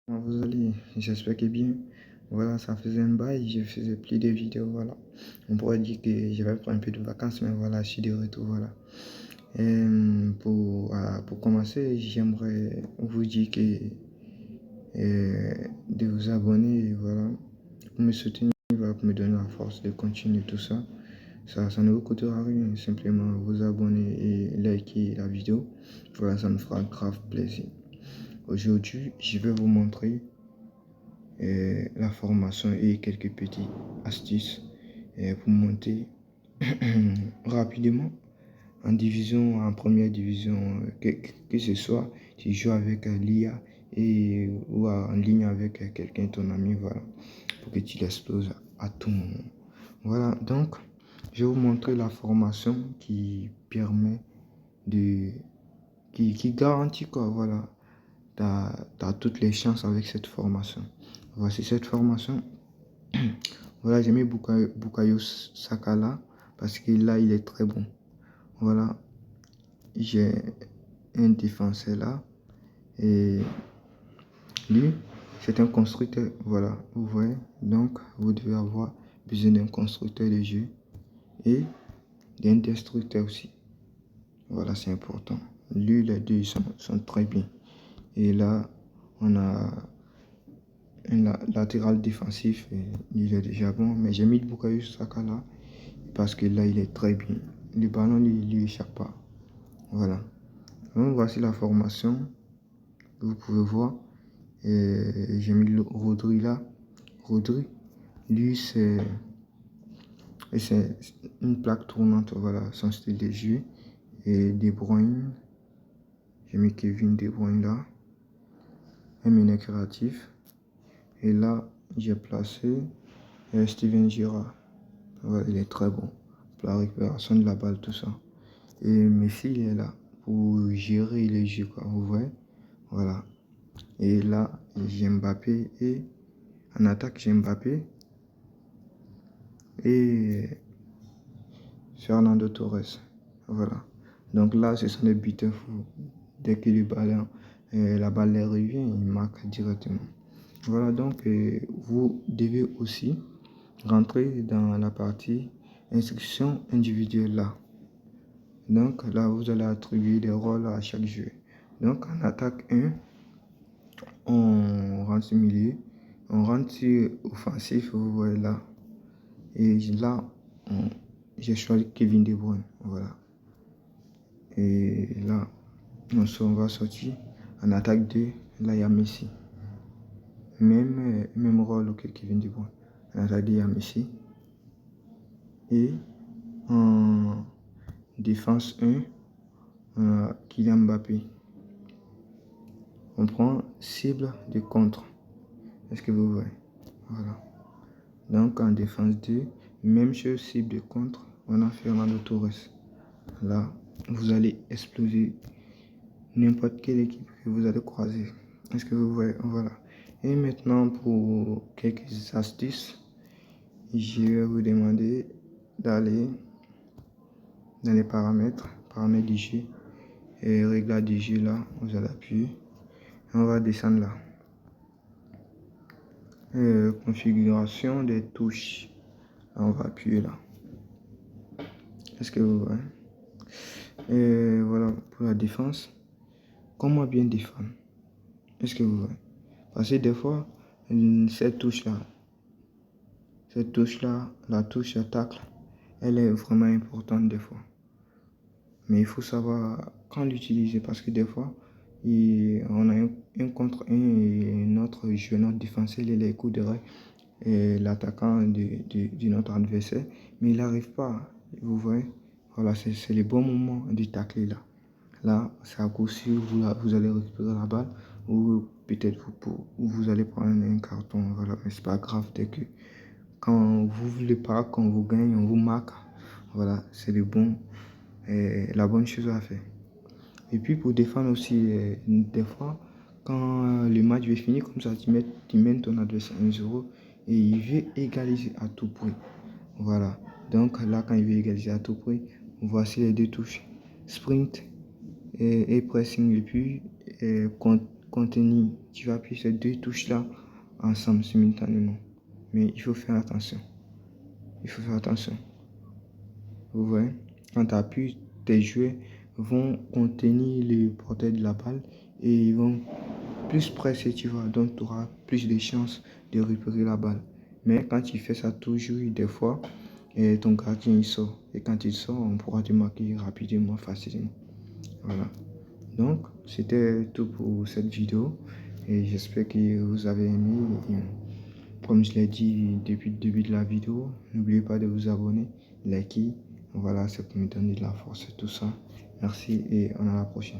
Comment vous allez? J'espère que bien. Voilà, ça faisait un bail, je faisais plus de vidéos, voilà. On pourrait dire que je vais prendre un peu de vacances, mais voilà, je suis de retour, voilà. Pour commencer, j'aimerais vous dire que de vous abonner, voilà, pour me soutenir, voilà, pour me donner la force de continuer tout ça. Ça ne vous coûtera rien, simplement vous abonner et liker la vidéo. Voilà, ça me fera grave plaisir. Aujourd'hui, je vais vous montrer la formation et quelques petites astuces pour monter rapidement en division, en première division, que ce soit tu joues avec l'IA ou en ligne avec quelqu'un, ton ami, voilà, pour que tu l'exploses à tout moment. Voilà, donc je vais vous montrer la formation qui permet de, qui garantit quoi, voilà, tu as toutes les chances avec cette formation. Voici cette formation. Voilà, j'ai mis Bukayo Saka là parce que là, il est très bon. Voilà, j'ai un défenseur là et lui, c'est un constructeur. Voilà, vous voyez. Donc, vous devez avoir besoin d'un constructeur de jeu et d'un destructeur aussi. Voilà, c'est important. Lui, les deux sont très bien. Et là, on a un latéral défensif, il est déjà bon, mais j'ai mis Bukayo Saka là parce que là il est très bien. Le ballon lui échappe pas. Voilà. Donc voici la formation. Vous pouvez voir. J'ai mis le Rodri là. Rodri, lui c'est une plaque tournante. Voilà son style de jeu. Et De Bruyne, j'ai mis Kevin De Bruyne là. Un milieu créatif. Et là j'ai placé Steven Gerrard. Voilà, il est très bon pour la récupération de la balle, tout ça. Et Messi, il est là pour gérer les jeux, quoi, vous voyez. Voilà. Et là, j'ai Mbappé et en attaque, j'ai Mbappé et Fernando Torres. Voilà. Donc là, ce sont des buteurs fous. Dès que la balle les revient, ils marquent directement. Voilà, donc vous devez aussi rentrer dans la partie instruction individuelle là. Donc là, vous allez attribuer des rôles à chaque jeu. Donc en attaque 1, on rentre sur milieu, on rentre sur offensif, vous voyez là. Et là, j'ai choisi Kevin De Bruyne, voilà. Et là, on va sortir. En attaque 2, là, il y a Messi. Même rôle que Kevin De Bruyne. En attaque 2, il y a Messi. Et en défense 1, on a Kylian Mbappé. On prend cible de contre. Est-ce que vous voyez? Voilà. Donc en défense 2, même chose, cible de contre, on a Fernando Torres. Là, vous allez exploser n'importe quelle équipe que vous allez croiser. Est-ce que vous voyez? Voilà. Et maintenant, pour quelques astuces, je vais vous demander d'aller dans les paramètres du jeu. Et réglage du jeu là, vous allez appuyer. On va descendre là. Configuration des touches. On va appuyer là. Est-ce que vous voyez? Et voilà pour la défense. Comment bien défendre? Est-ce que vous voyez? Parce que des fois, cette touche-là, la touche attaque, elle est vraiment importante des fois. Mais il faut savoir quand l'utiliser parce que des fois, on a un contre un et notre joueur, notre défenseur, il est coup d'arrêt et l'attaquant de notre adversaire, mais il n'arrive pas. Vous voyez? Voilà, c'est le bon moment de tacler là. Là, c'est à coup sûr, vous allez récupérer la balle ou peut-être vous allez prendre un carton. Voilà, mais c'est pas grave dès que quand vous voulez pas, quand vous gagnez, on vous marque. Voilà, c'est la bonne chose à faire. Et puis pour défendre aussi, des fois, quand le match est fini, comme ça, tu mènes ton adversaire 1-0 et il veut égaliser à tout prix. Voilà. Donc là, quand il veut égaliser à tout prix, voici les deux touches. Sprint et pressing et puis contenir, tu vas appuyer ces deux touches-là ensemble simultanément. Mais il faut faire attention. Il faut faire attention. Vous voyez, quand tu appuies, tes jouets vont contenir le portail de la balle et ils vont plus presser, tu vois. Donc, tu auras plus de chances de récupérer la balle. Mais quand tu fais ça toujours, des fois, ton gardien il sort. Et quand il sort, on pourra te marquer rapidement, facilement. Voilà. Donc, c'était tout pour cette vidéo. Et j'espère que vous avez aimé. Et comme je l'ai dit depuis le début de la vidéo, n'oubliez pas de vous abonner, liker. Voilà, c'est pour me donner de la force et tout ça. Merci et on à la prochaine.